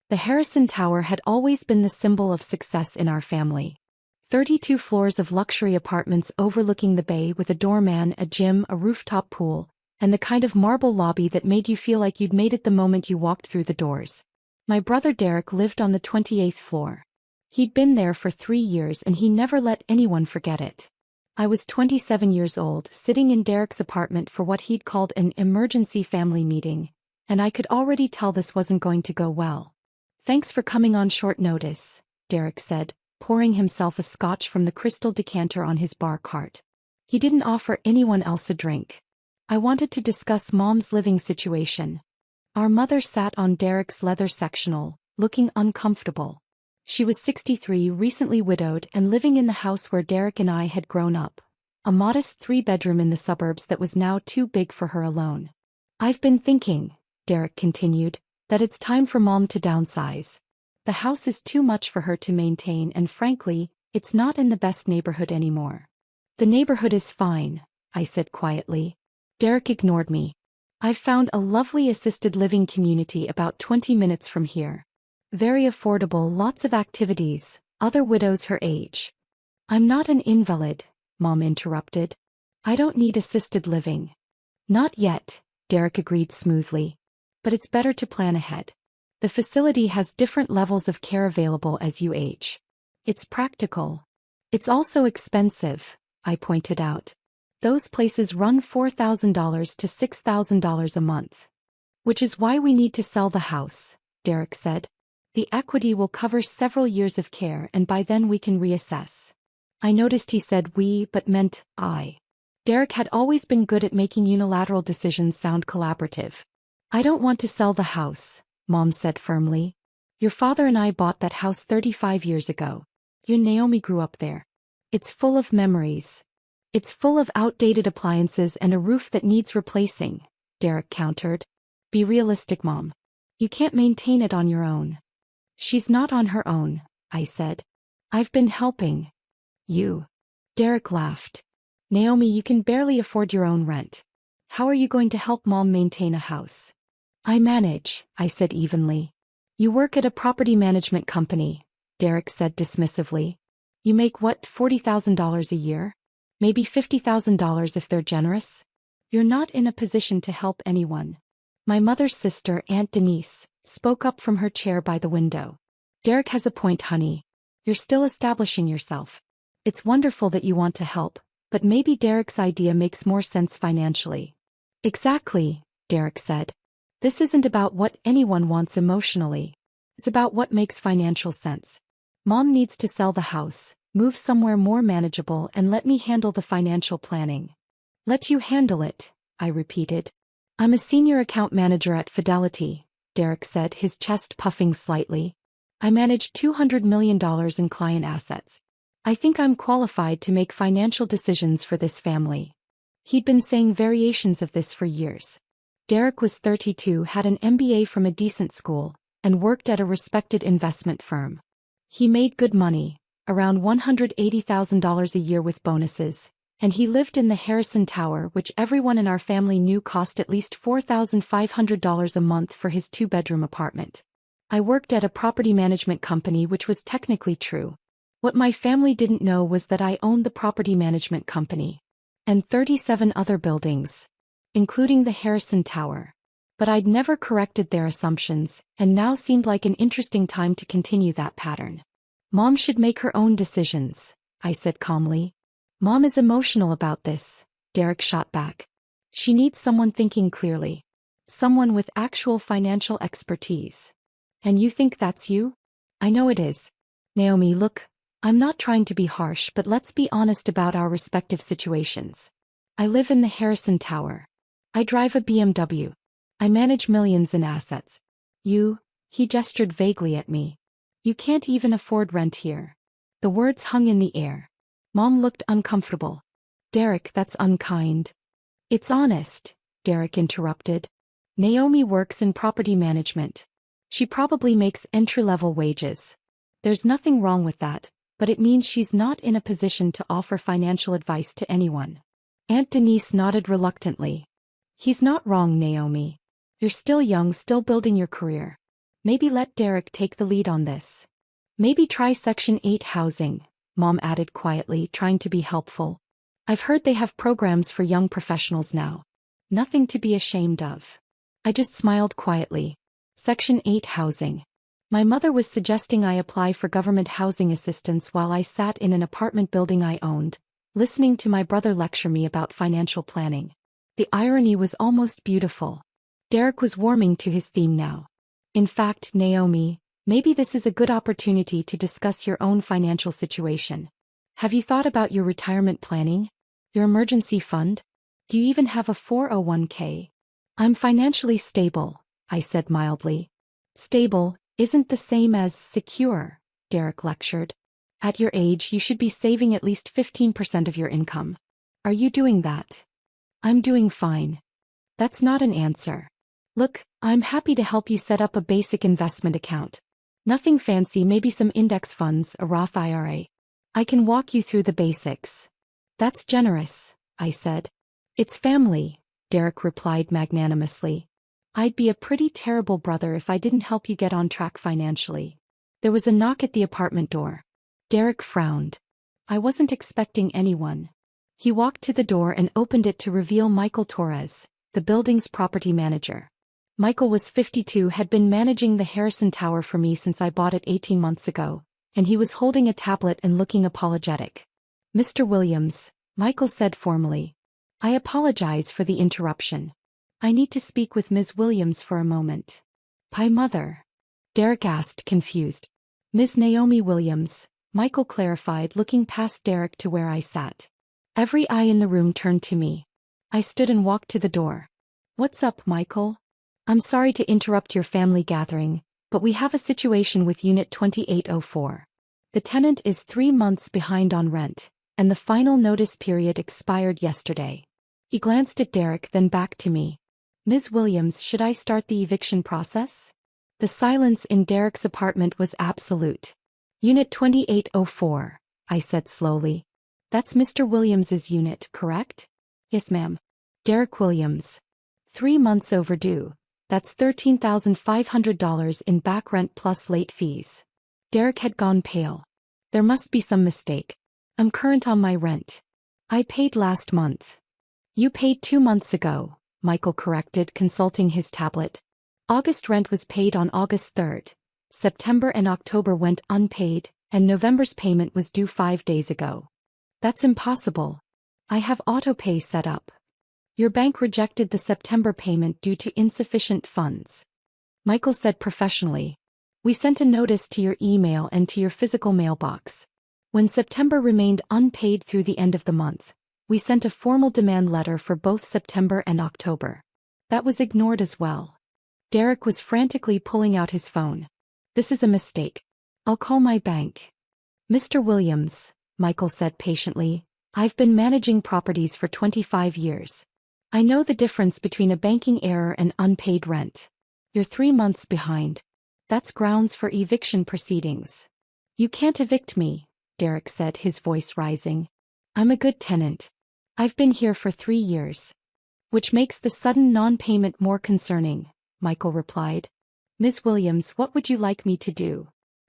The Harrison Tower had always been the symbol of success in our family. 32 floors of luxury apartments overlooking the bay with a doorman, a gym, a rooftop pool, and the kind of marble lobby that made you feel like you'd made it the moment you walked through the doors. My brother Derek lived on the 28th floor. He'd been there for 3 years and he never let anyone forget it. I was 27 years old, sitting in Derek's apartment for what he'd called an emergency family meeting, and I could already tell this wasn't going to go well. "Thanks for coming on short notice," Derek said, pouring himself a scotch from the crystal decanter on his bar cart. He didn't offer anyone else a drink. "I wanted to discuss Mom's living situation." Our mother sat on Derek's leather sectional, looking uncomfortable. She was 63, recently widowed and living in the house where Derek and I had grown up, a modest 3-bedroom in the suburbs that was now too big for her alone. "I've been thinking," Derek continued, "that it's time for Mom to downsize. The house is too much for her to maintain and frankly, it's not in the best neighborhood anymore." "The neighborhood is fine," I said quietly. Derek ignored me. "I've found a lovely assisted living community about 20 minutes from here. Very affordable, lots of activities, other widows her age." "I'm not an invalid," Mom interrupted. "I don't need assisted living." "Not yet," Derek agreed smoothly. "But it's better to plan ahead. The facility has different levels of care available as you age. It's practical. It's also expensive," I pointed out. "Those places run $4,000 to $6,000 a month." "Which is why we need to sell the house," Derek said. "The equity will cover several years of care and by then we can reassess." I noticed he said we but meant I. Derek had always been good at making unilateral decisions sound collaborative. "I don't want to sell the house," Mom said firmly. "Your father and I bought that house 35 years ago. You and Naomi grew up there. It's full of memories. It's full of outdated appliances and a roof that needs replacing," Derek countered. "Be realistic, Mom. You can't maintain it on your own." "She's not on her own," I said. "I've been helping." "You?" Derek laughed. "Naomi, you can barely afford your own rent. How are you going to help Mom maintain a house?" "I manage," I said evenly. "You work at a property management company," Derek said dismissively. "You make what, $40,000 a year? Maybe $50,000 if they're generous? You're not in a position to help anyone." My mother's sister, Aunt Denise, spoke up from her chair by the window. "Derek has a point, honey. You're still establishing yourself. It's wonderful that you want to help, but maybe Derek's idea makes more sense financially." "Exactly," Derek said. "This isn't about what anyone wants emotionally. It's about what makes financial sense. Mom needs to sell the house, move somewhere more manageable and let me handle the financial planning." "Let you handle it," I repeated. "I'm a senior account manager at Fidelity," Derek said, his chest puffing slightly. "I manage $200 million in client assets. I think I'm qualified to make financial decisions for this family." He'd been saying variations of this for years. Derek was 32, had an MBA from a decent school, and worked at a respected investment firm. He made good money, around $180,000 a year with bonuses, and he lived in the Harrison Tower, which everyone in our family knew cost at least $4,500 a month for his 2-bedroom apartment. I worked at a property management company, which was technically true. What my family didn't know was that I owned the property management company and 37 other buildings, including the Harrison Tower. But I'd never corrected their assumptions, and now seemed like an interesting time to continue that pattern. "Mom should make her own decisions," I said calmly. "Mom is emotional about this," Derek shot back. "She needs someone thinking clearly. Someone with actual financial expertise." "And you think that's you?" "I know it is. Naomi, look, I'm not trying to be harsh, but let's be honest about our respective situations. I live in the Harrison Tower. I drive a BMW. I manage millions in assets. He gestured vaguely at me. "You can't even afford rent here." The words hung in the air. Mom looked uncomfortable. "Derek, that's unkind." "It's honest," Derek interrupted. "Naomi works in property management. She probably makes entry-level wages. There's nothing wrong with that, but it means she's not in a position to offer financial advice to anyone." Aunt Denise nodded reluctantly. "He's not wrong, Naomi. You're still young, still building your career. Maybe let Derek take the lead on this. Maybe try Section 8 housing, Mom added quietly, trying to be helpful. I've heard they have programs for young professionals now. Nothing to be ashamed of. I just smiled quietly. Section 8 housing. My mother was suggesting I apply for government housing assistance while I sat in an apartment building I owned, listening to my brother lecture me about financial planning. The irony was almost beautiful. Derek was warming to his theme now. In fact, Naomi, maybe this is a good opportunity to discuss your own financial situation. Have you thought about your retirement planning? Your emergency fund? Do you even have a 401k? I'm financially stable, I said mildly. Stable isn't the same as secure, Derek lectured. At your age, you should be saving at least 15% of your income. Are you doing that? I'm doing fine. That's not an answer. Look, I'm happy to help you set up a basic investment account. Nothing fancy, maybe some index funds, a Roth IRA. I can walk you through the basics. That's generous, I said. It's family, Derek replied magnanimously. I'd be a pretty terrible brother if I didn't help you get on track financially. There was a knock at the apartment door. Derek frowned. I wasn't expecting anyone. He walked to the door and opened it to reveal Michael Torres, the building's property manager. Michael was 52, had been managing the Harrison Tower for me since I bought it 18 months ago, and he was holding a tablet and looking apologetic. Mr. Williams, Michael said formally. I apologize for the interruption. I need to speak with Ms. Williams for a moment. Pie mother? Derek asked, confused. Ms. Naomi Williams, Michael clarified, looking past Derek to where I sat. Every eye in the room turned to me. I stood and walked to the door. What's up, Michael? I'm sorry to interrupt your family gathering, but we have a situation with Unit 2804. The tenant is 3 months behind on rent, and the final notice period expired yesterday. He glanced at Derek, then back to me. Ms. Williams, should I start the eviction process? The silence in Derek's apartment was absolute. Unit 2804, I said slowly. That's Mr. Williams's unit, correct? Yes, ma'am. Derek Williams. 3 months overdue. That's $13,500 in back rent plus late fees. Derek had gone pale. There must be some mistake. I'm current on my rent. I paid last month. You paid 2 months ago, Michael corrected, consulting his tablet. August rent was paid on August 3rd. September and October went unpaid, and November's payment was due 5 days ago. That's impossible. I have autopay set up. Your bank rejected the September payment due to insufficient funds. Michael said professionally. We sent a notice to your email and to your physical mailbox. When September remained unpaid through the end of the month, we sent a formal demand letter for both September and October. That was ignored as well. Derek was frantically pulling out his phone. This is a mistake. I'll call my bank. Mr. Williams, Michael said patiently, I've been managing properties for 25 years. I know the difference between a banking error and unpaid rent. You're 3 months behind. That's grounds for eviction proceedings. You can't evict me, Derek said, his voice rising. I'm a good tenant. I've been here for 3 years. Which makes the sudden non-payment more concerning, Michael replied. Ms. Williams, what would you like me to do?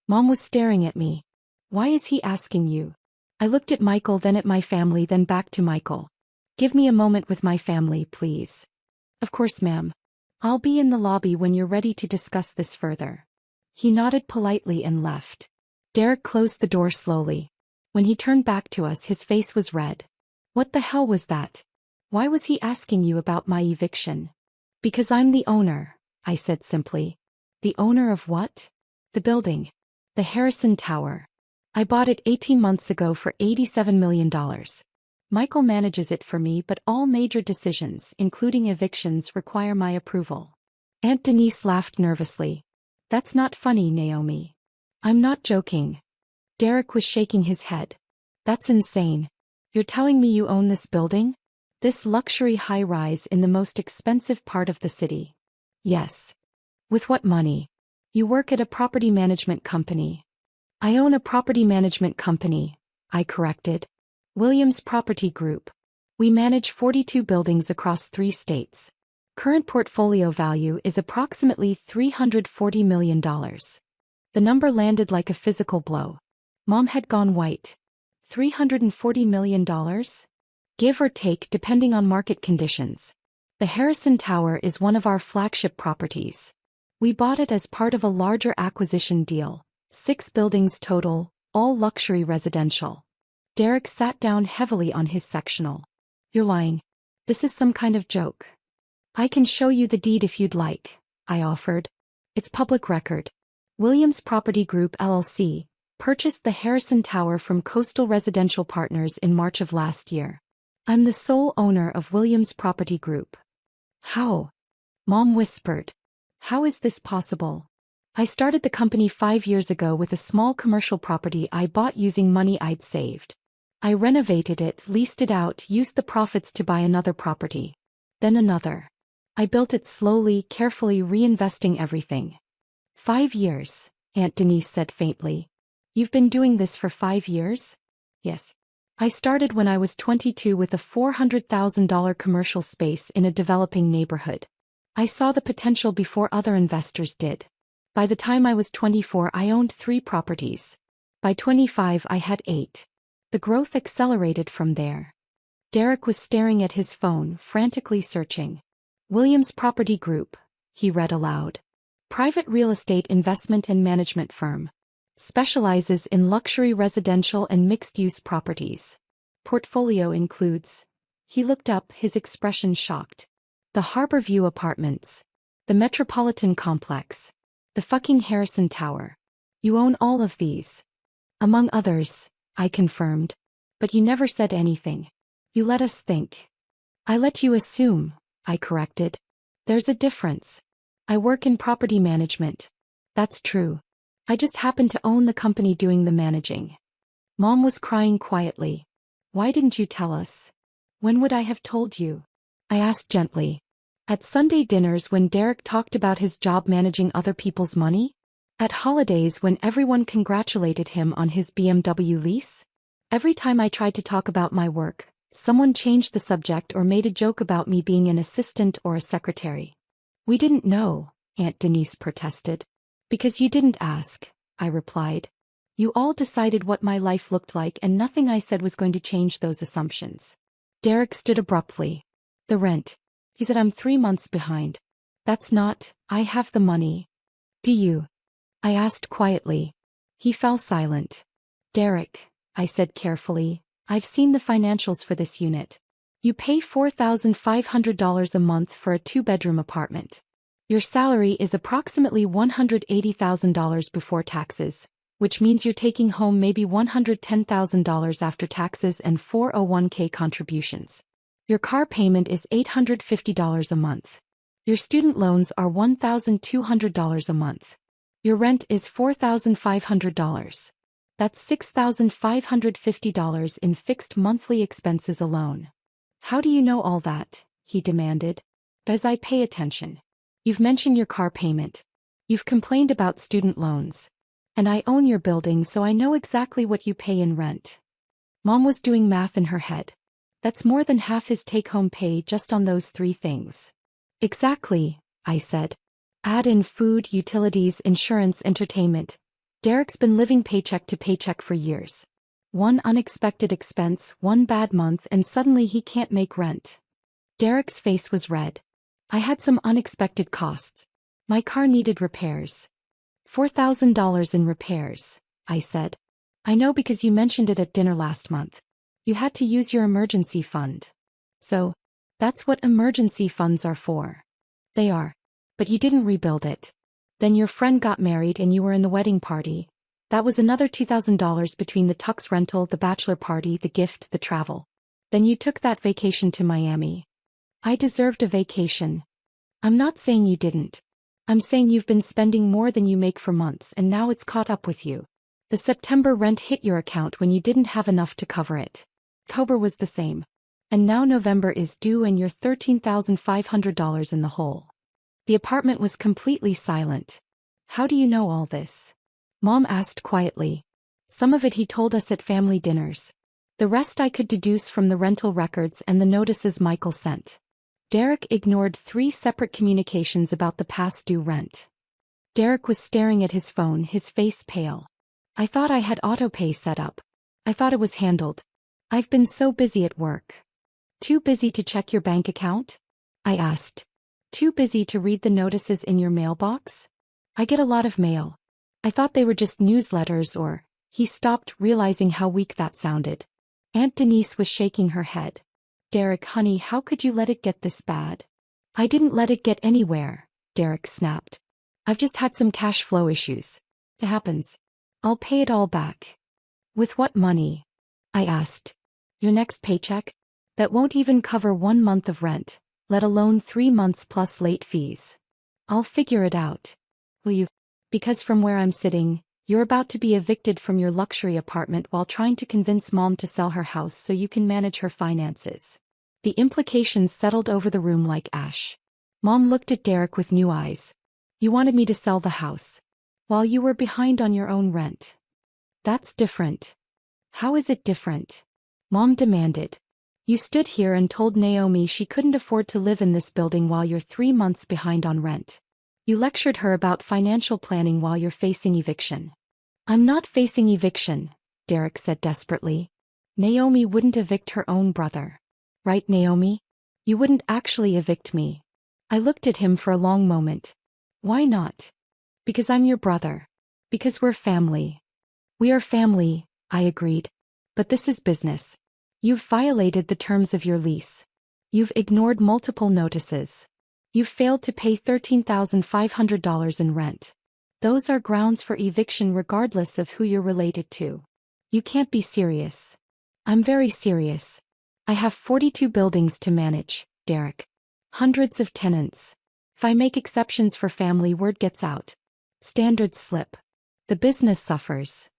Mom was staring at me. Why is he asking you? I looked at Michael, then at my family, then back to Michael. Give me a moment with my family, please. Of course, ma'am. I'll be in the lobby when you're ready to discuss this further. He nodded politely and left. Derek closed the door slowly. When he turned back to us, his face was red. What the hell was that? Why was he asking you about my eviction? Because I'm the owner, I said simply. The owner of what? The building. The Harrison Tower. I bought it 18 months ago for $87 million. Michael manages it for me, but all major decisions, including evictions, require my approval. Aunt Denise laughed nervously. That's not funny, Naomi. I'm not joking. Derek was shaking his head. That's insane. You're telling me you own this building? This luxury high-rise in the most expensive part of the city? Yes. With what money? You work at a property management company. I own a property management company, I corrected. Williams Property Group. We manage 42 buildings across 3 states. Current portfolio value is approximately $340 million. The number landed like a physical blow. Mom had gone white. $340 million? Give or take depending on market conditions. The Harrison Tower is one of our flagship properties. We bought it as part of a larger acquisition deal. 6 buildings total, all luxury residential. Derek sat down heavily on his sectional. You're lying. This is some kind of joke. I can show you the deed if you'd like, I offered. It's public record. Williams Property Group LLC purchased the Harrison Tower from Coastal Residential Partners in March of last year. I'm the sole owner of Williams Property Group. How? Mom whispered. How is this possible? I started the company 5 years ago with a small commercial property I bought using money I'd saved. I renovated it, leased it out, used the profits to buy another property. Then another. I built it slowly, carefully, reinvesting everything. 5 years, Aunt Denise said faintly. You've been doing this for 5 years? Yes. I started when I was 22 with a $400,000 commercial space in a developing neighborhood. I saw the potential before other investors did. By the time I was 24, I owned 3 properties. By 25, I had 8. The growth accelerated from there. Derek was staring at his phone, frantically searching. Williams Property Group, he read aloud. Private real estate investment and management firm. Specializes in luxury residential and mixed-use properties. Portfolio includes. He looked up, his expression shocked. The Harborview Apartments. The Metropolitan Complex. The fucking Harrison Tower. You own all of these. Among others, I confirmed. But you never said anything. You let us think. I let you assume, I corrected. There's a difference. I work in property management. That's true. I just happen to own the company doing the managing. Mom was crying quietly. Why didn't you tell us? When would I have told you? I asked gently. At Sunday dinners when Derek talked about his job managing other people's money? At holidays when everyone congratulated him on his BMW lease? Every time I tried to talk about my work, someone changed the subject or made a joke about me being an assistant or a secretary. We didn't know, Aunt Denise protested. Because you didn't ask, I replied. You all decided what my life looked like and nothing I said was going to change those assumptions. Derek stood abruptly. The rent. He said I'm 3 months behind. That's not, I have the money. Do you? I asked quietly. He fell silent. Derek, I said carefully, I've seen the financials for this unit. You pay $4,500 a month for a 2-bedroom apartment. Your salary is approximately $180,000 before taxes, which means you're taking home maybe $110,000 after taxes and 401k contributions. Your car payment is $850 a month. Your student loans are $1,200 a month. Your rent is $4,500. That's $6,550 in fixed monthly expenses alone. How do you know all that? He demanded. As I pay attention. You've mentioned your car payment. You've complained about student loans. And I own your building so I know exactly what you pay in rent. Mom was doing math in her head. That's more than half his take-home pay just on those 3 things. Exactly, I said. Add in food, utilities, insurance, entertainment. Derek's been living paycheck to paycheck for years. One unexpected expense, one bad month, and suddenly he can't make rent. Derek's face was red. I had some unexpected costs. My car needed repairs. $4,000 in repairs, I said. I know because you mentioned it at dinner last month. You had to use your emergency fund. So, that's what emergency funds are for. They are. But you didn't rebuild it. Then your friend got married and you were in the wedding party. That was another $2,000 between the tux rental, the bachelor party, the gift, the travel. Then you took that vacation to Miami. I deserved a vacation. I'm not saying you didn't. I'm saying you've been spending more than you make for months and now it's caught up with you. The September rent hit your account when you didn't have enough to cover it. October was the same. And now November is due and you're $13,500 in the hole. The apartment was completely silent. How do you know all this? Mom asked quietly. Some of it he told us at family dinners. The rest I could deduce from the rental records and the notices Michael sent. Derek ignored 3 separate communications about the past due rent. Derek was staring at his phone, his face pale. I thought I had autopay set up. I thought it was handled. I've been so busy at work. Too busy to check your bank account? I asked. Too busy to read the notices in your mailbox? I get a lot of mail. I thought they were just newsletters or... He stopped, realizing how weak that sounded. Aunt Denise was shaking her head. Derek, honey, how could you let it get this bad? I didn't let it get anywhere, Derek snapped. I've just had some cash flow issues. It happens. I'll pay it all back. With what money? I asked. Your next paycheck? That won't even cover 1 month of rent, let alone 3 months plus late fees. I'll figure it out. Will you? Because from where I'm sitting, you're about to be evicted from your luxury apartment while trying to convince Mom to sell her house so you can manage her finances. The implications settled over the room like ash. Mom looked at Derek with new eyes. You wanted me to sell the house, while you were behind on your own rent. That's different. How is it different? Mom demanded. You stood here and told Naomi she couldn't afford to live in this building while you're 3 months behind on rent. You lectured her about financial planning while you're facing eviction. I'm not facing eviction, Derek said desperately. Naomi wouldn't evict her own brother. Right, Naomi? You wouldn't actually evict me. I looked at him for a long moment. Why not? Because I'm your brother. Because we're family. We are family, I agreed. But this is business. You've violated the terms of your lease. You've ignored multiple notices. You've failed to pay $13,500 in rent. Those are grounds for eviction regardless of who you're related to. You can't be serious. I'm very serious. I have 42 buildings to manage, Derek. Hundreds of tenants. If I make exceptions for family, word gets out. Standards slip. The business suffers.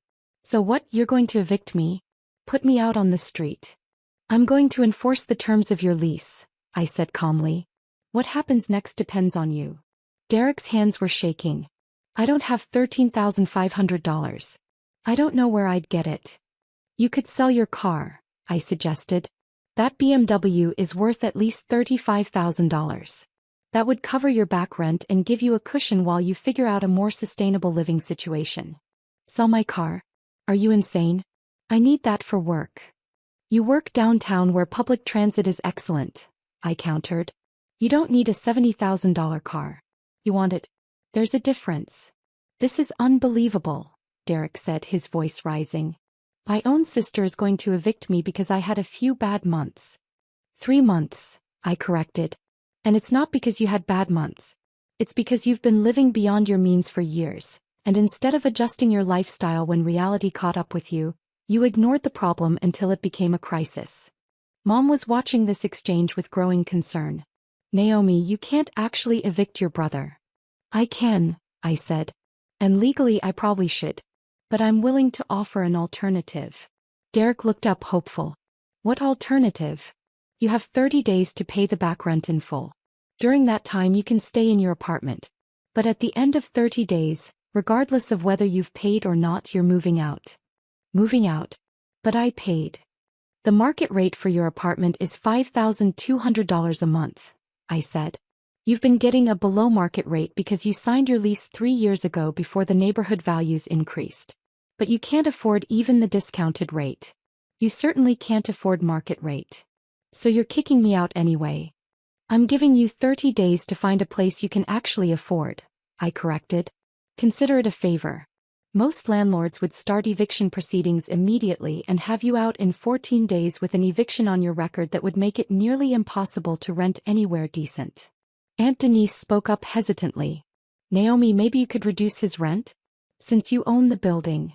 So what, you're going to evict me? Put me out on the street. I'm going to enforce the terms of your lease, I said calmly. What happens next depends on you. Derek's hands were shaking. I don't have $13,500. I don't know where I'd get it. You could sell your car, I suggested. That BMW is worth at least $35,000. That would cover your back rent and give you a cushion while you figure out a more sustainable living situation. Sell my car? Are you insane? I need that for work. You work downtown where public transit is excellent, I countered. You don't need a $70,000 car. You want it? There's a difference. This is unbelievable, Derek said, his voice rising. My own sister is going to evict me because I had a few bad months. 3 months, I corrected. And it's not because you had bad months. It's because you've been living beyond your means for years, and instead of adjusting your lifestyle when reality caught up with you, you ignored the problem until it became a crisis. Mom was watching this exchange with growing concern. Naomi, you can't actually evict your brother. I can, I said. And legally I probably should. But I'm willing to offer an alternative. Derek looked up hopeful. What alternative? You have 30 days to pay the back rent in full. During that time you can stay in your apartment. But at the end of 30 days, regardless of whether you've paid or not, you're moving out. Moving out. But I paid. The market rate for your apartment is $5,200 a month, I said. You've been getting a below-market rate because you signed your lease 3 years ago before the neighborhood values increased. But you can't afford even the discounted rate. You certainly can't afford market rate. So you're kicking me out anyway. I'm giving you 30 days to find a place you can actually afford, I corrected. Consider it a favor. Most landlords would start eviction proceedings immediately and have you out in 14 days with an eviction on your record that would make it nearly impossible to rent anywhere decent. Aunt Denise spoke up hesitantly. Naomi, maybe you could reduce his rent? Since you own the building.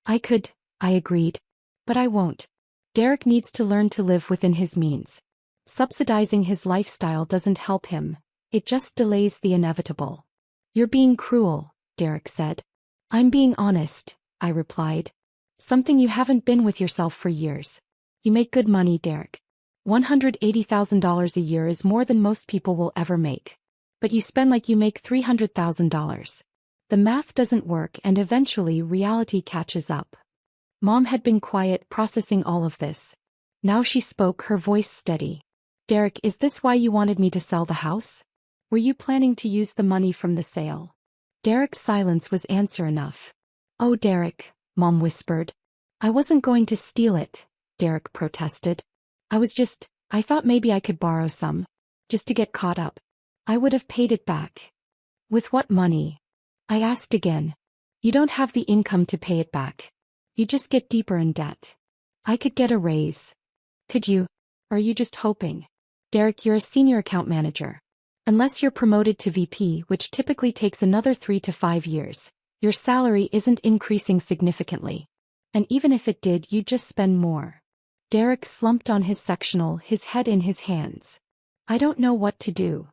I could, I agreed. But I won't. Derek needs to learn to live within his means. Subsidizing his lifestyle doesn't help him. It just delays the inevitable. You're being cruel, Derek said. I'm being honest, I replied. Something you haven't been with yourself for years. You make good money, Derek. $180,000 a year is more than most people will ever make. But you spend like you make $300,000. The math doesn't work and eventually reality catches up. Mom had been quiet, processing all of this. Now she spoke, her voice steady. Derek, is this why you wanted me to sell the house? Were you planning to use the money from the sale? Derek's silence was answer enough. Oh, Derek, Mom whispered. I wasn't going to steal it, Derek protested. I thought maybe I could borrow some. Just to get caught up. I would have paid it back. With what money? I asked again. You don't have the income to pay it back. You just get deeper in debt. I could get a raise. Could you? Or are you just hoping? Derek, you're a senior account manager. Unless you're promoted to VP, which typically takes another 3 to 5 years, your salary isn't increasing significantly. And even if it did, you'd just spend more. Derek slumped on his sectional, his head in his hands. I don't know what to do.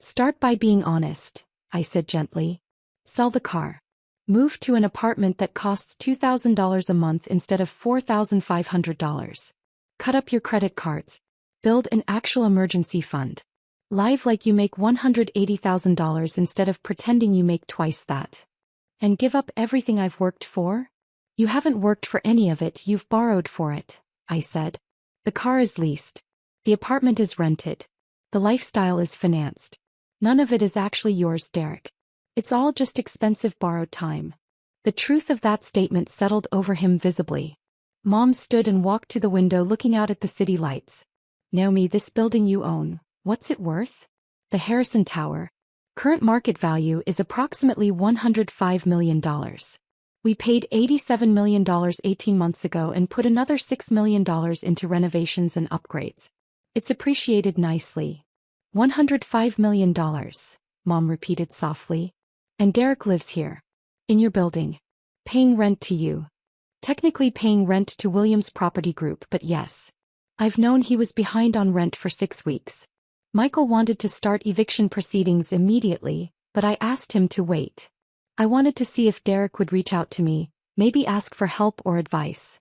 Start by being honest, I said gently. Sell the car. Move to an apartment that costs $2,000 a month instead of $4,500. Cut up your credit cards. Build an actual emergency fund. Live like you make $180,000 instead of pretending you make twice that. And give up everything I've worked for? You haven't worked for any of it, you've borrowed for it, I said. The car is leased. The apartment is rented. The lifestyle is financed. None of it is actually yours, Derek. It's all just expensive borrowed time. The truth of that statement settled over him visibly. Mom stood and walked to the window looking out at the city lights. Naomi, this building you own, what's it worth? The Harrison Tower. Current market value is approximately $105 million. We paid $87 million 18 months ago and put another $6 million into renovations and upgrades. It's appreciated nicely. $105 million, Mom repeated softly. And Derek lives here. In your building. Paying rent to you. Technically paying rent to Williams Property Group, but yes. I've known he was behind on rent for 6 weeks. Michael wanted to start eviction proceedings immediately, but I asked him to wait. I wanted to see if Derek would reach out to me, maybe ask for help or advice.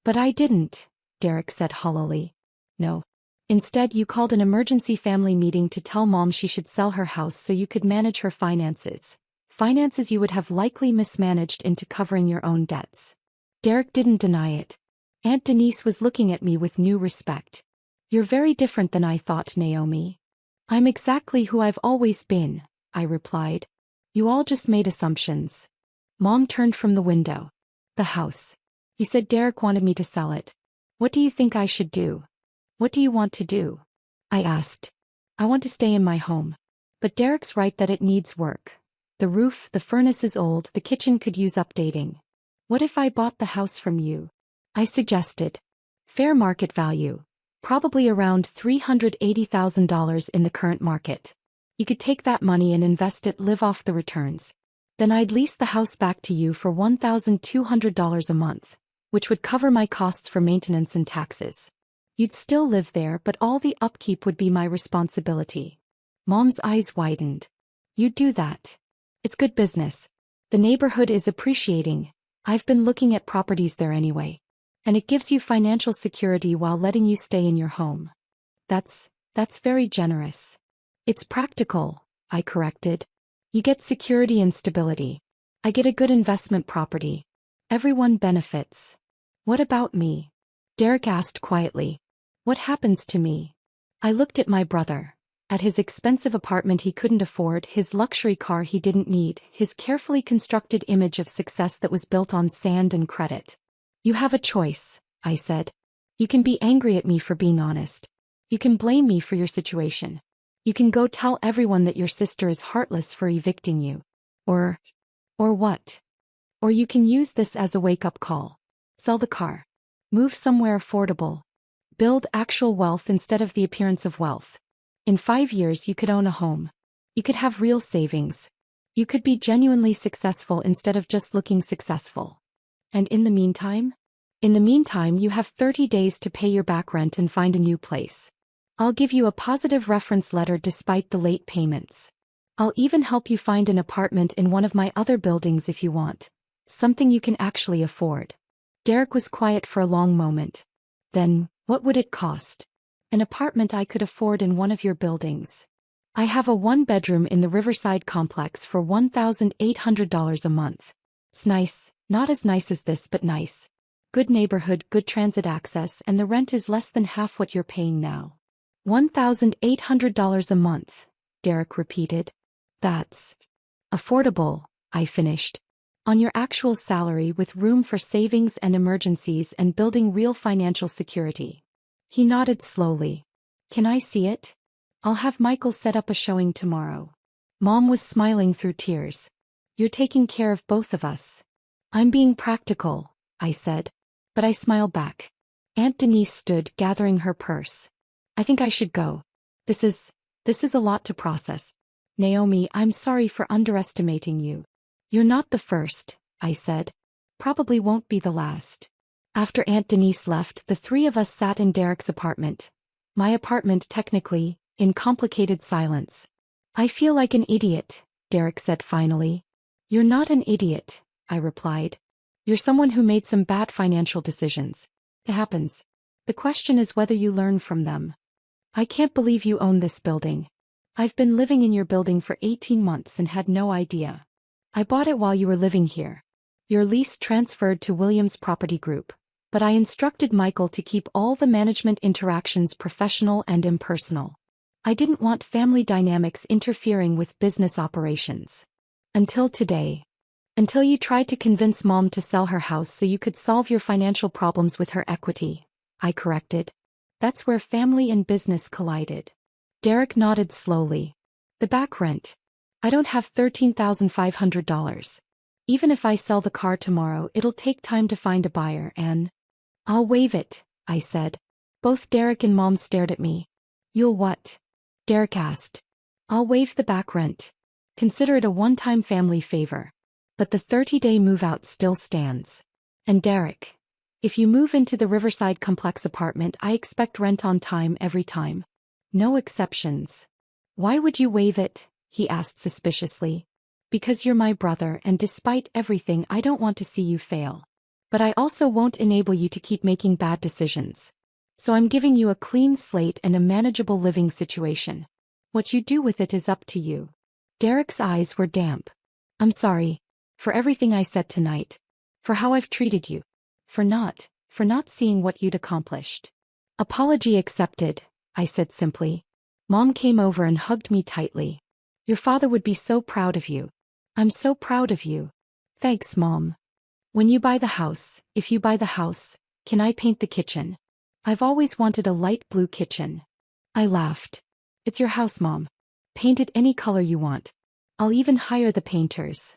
But I didn't, Derek said hollowly. No. Instead, you called an emergency family meeting to tell Mom she should sell her house so you could manage her finances. Finances you would have likely mismanaged into covering your own debts. Derek didn't deny it. Aunt Denise was looking at me with new respect. You're very different than I thought, Naomi. I'm exactly who I've always been, I replied. You all just made assumptions. Mom turned from the window. The house. You said Derek wanted me to sell it. What do you think I should do? What do you want to do? I asked. I want to stay in my home. But Derek's right that it needs work. The roof, the furnace is old, the kitchen could use updating. What if I bought the house from you? I suggested. Fair market value. Probably around $380,000 in the current market. You could take that money and invest it, live off the returns. Then I'd lease the house back to you for $1,200 a month, which would cover my costs for maintenance and taxes. You'd still live there, but all the upkeep would be my responsibility. Mom's eyes widened. You'd do that. It's good business. The neighborhood is appreciating. I've been looking at properties there anyway. And it gives you financial security while letting you stay in your home. That's very generous. It's practical, I corrected. You get security and stability. I get a good investment property. Everyone benefits. What about me? Derek asked quietly. What happens to me? I looked at my brother. At his expensive apartment he couldn't afford, his luxury car he didn't need, his carefully constructed image of success that was built on sand and credit. You have a choice, I said. You can be angry at me for being honest. You can blame me for your situation. You can go tell everyone that your sister is heartless for evicting you. Or what? Or you can use this as a wake-up call. Sell the car. Move somewhere affordable. Build actual wealth instead of the appearance of wealth. In 5 years you could own a home. You could have real savings. You could be genuinely successful instead of just looking successful. And in the meantime? In the meantime you have 30 days to pay your back rent and find a new place. I'll give you a positive reference letter despite the late payments. I'll even help you find an apartment in one of my other buildings if you want. Something you can actually afford. Derek was quiet for a long moment. Then, what would it cost? An apartment I could afford in one of your buildings. I have a 1-bedroom in the Riverside complex for $1,800 a month. It's nice, not as nice as this but nice. Good neighborhood, good transit access, and the rent is less than half what you're paying now. $1,800 a month, Derek repeated. That's affordable, I finished. On your actual salary with room for savings and emergencies and building real financial security. He nodded slowly. Can I see it? I'll have Michael set up a showing tomorrow. Mom was smiling through tears. You're taking care of both of us. I'm being practical, I said. But I smiled back. Aunt Denise stood, gathering her purse. I think I should go. This is a lot to process. Naomi, I'm sorry for underestimating you. You're not the first, I said. Probably won't be the last. After Aunt Denise left, the three of us sat in Derek's apartment. My apartment, technically, in complicated silence. I feel like an idiot, Derek said finally. You're not an idiot, I replied. You're someone who made some bad financial decisions. It happens. The question is whether you learn from them. I can't believe you own this building. I've been living in your building for 18 months and had no idea. I bought it while you were living here. Your lease transferred to Williams Property Group, but I instructed Michael to keep all the management interactions professional and impersonal. I didn't want family dynamics interfering with business operations. Until today. Until you tried to convince Mom to sell her house so you could solve your financial problems with her equity, I corrected. That's where family and business collided. Derek nodded slowly. The back rent. I don't have $13,500. Even if I sell the car tomorrow, it'll take time to find a buyer and... I'll waive it, I said. Both Derek and Mom stared at me. You'll what? Derek asked. I'll waive the back rent. Consider it a one-time family favor. But the 30-day move-out still stands. And Derek, if you move into the Riverside Complex apartment, I expect rent on time every time. No exceptions. Why would you waive it? He asked suspiciously. Because you're my brother, and despite everything, I don't want to see you fail. But I also won't enable you to keep making bad decisions. So I'm giving you a clean slate and a manageable living situation. What you do with it is up to you. Derek's eyes were damp. I'm sorry. For everything I said tonight. For how I've treated you. For not seeing what you'd accomplished. Apology accepted, I said simply. Mom came over and hugged me tightly. Your father would be so proud of you. I'm so proud of you. Thanks, Mom. When you buy the house, if you buy the house, can I paint the kitchen? I've always wanted a light blue kitchen. I laughed. It's your house, Mom. Paint it any color you want. I'll even hire the painters.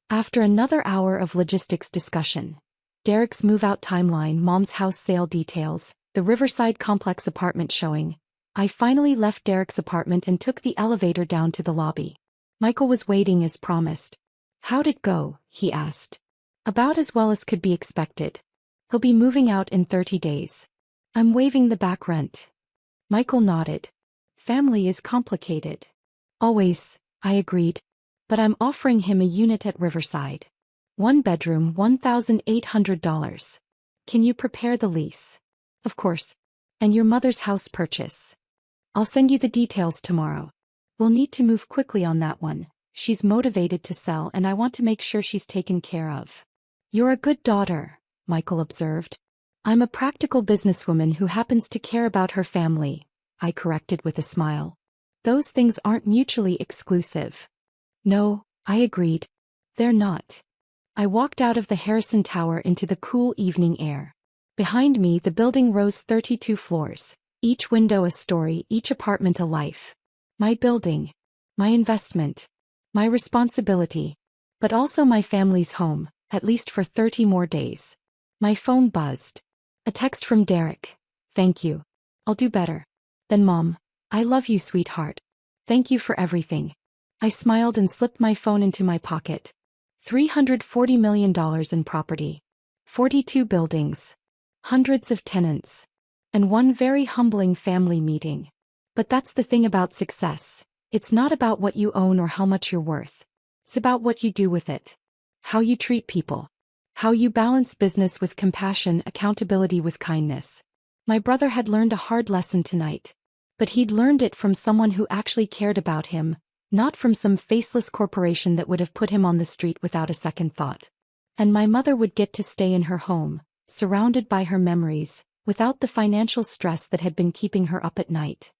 After another hour of logistics discussion, Derek's move-out timeline, Mom's house sale details, the Riverside Complex apartment showing, I finally left Derek's apartment and took the elevator down to the lobby. Michael was waiting as promised. How'd it go? He asked. About as well as could be expected. He'll be moving out in 30 days. I'm waiving the back rent. Michael nodded. Family is complicated. Always, I agreed. But I'm offering him a unit at Riverside. 1 bedroom, $1,800. Can you prepare the lease? Of course. And your mother's house purchase. I'll send you the details tomorrow. We'll need to move quickly on that one. She's motivated to sell and I want to make sure she's taken care of. You're a good daughter, Michael observed. I'm a practical businesswoman who happens to care about her family, I corrected with a smile. Those things aren't mutually exclusive. No, I agreed. They're not. I walked out of the Harrison Tower into the cool evening air. Behind me, the building rose 32 floors, each window a story, each apartment a life. My building. My investment. My responsibility. But also my family's home, at least for 30 more days. My phone buzzed. A text from Derek. Thank you. I'll do better. Then Mom. I love you, sweetheart. Thank you for everything. I smiled and slipped my phone into my pocket. $340 million in property. 42 buildings. Hundreds of tenants. And one very humbling family meeting. But that's the thing about success. It's not about what you own or how much you're worth. It's about what you do with it. How you treat people. How you balance business with compassion, accountability with kindness. My brother had learned a hard lesson tonight. But he'd learned it from someone who actually cared about him, not from some faceless corporation that would have put him on the street without a second thought. And my mother would get to stay in her home, surrounded by her memories, without the financial stress that had been keeping her up at night.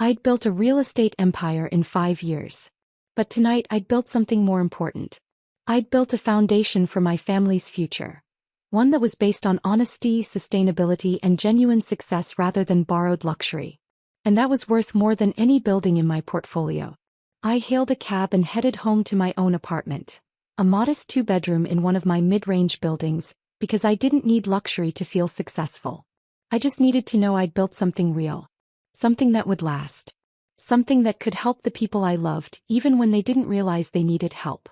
I'd built a real estate empire in 5 years. But tonight I'd built something more important. I'd built a foundation for my family's future. One that was based on honesty, sustainability, and genuine success rather than borrowed luxury. And that was worth more than any building in my portfolio. I hailed a cab and headed home to my own apartment. A modest 2-bedroom in one of my mid-range buildings, because I didn't need luxury to feel successful. I just needed to know I'd built something real. Something that would last. Something that could help the people I loved, even when they didn't realize they needed help.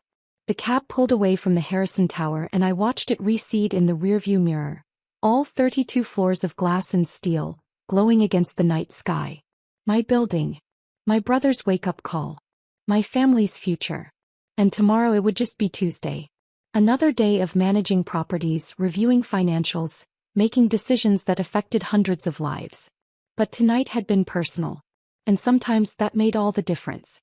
The cab pulled away from the Harrison Tower and I watched it recede in the rearview mirror. All 32 floors of glass and steel, glowing against the night sky. My building. My brother's wake-up call. My family's future. And tomorrow it would just be Tuesday. Another day of managing properties, reviewing financials, making decisions that affected hundreds of lives. But tonight had been personal. And sometimes that made all the difference.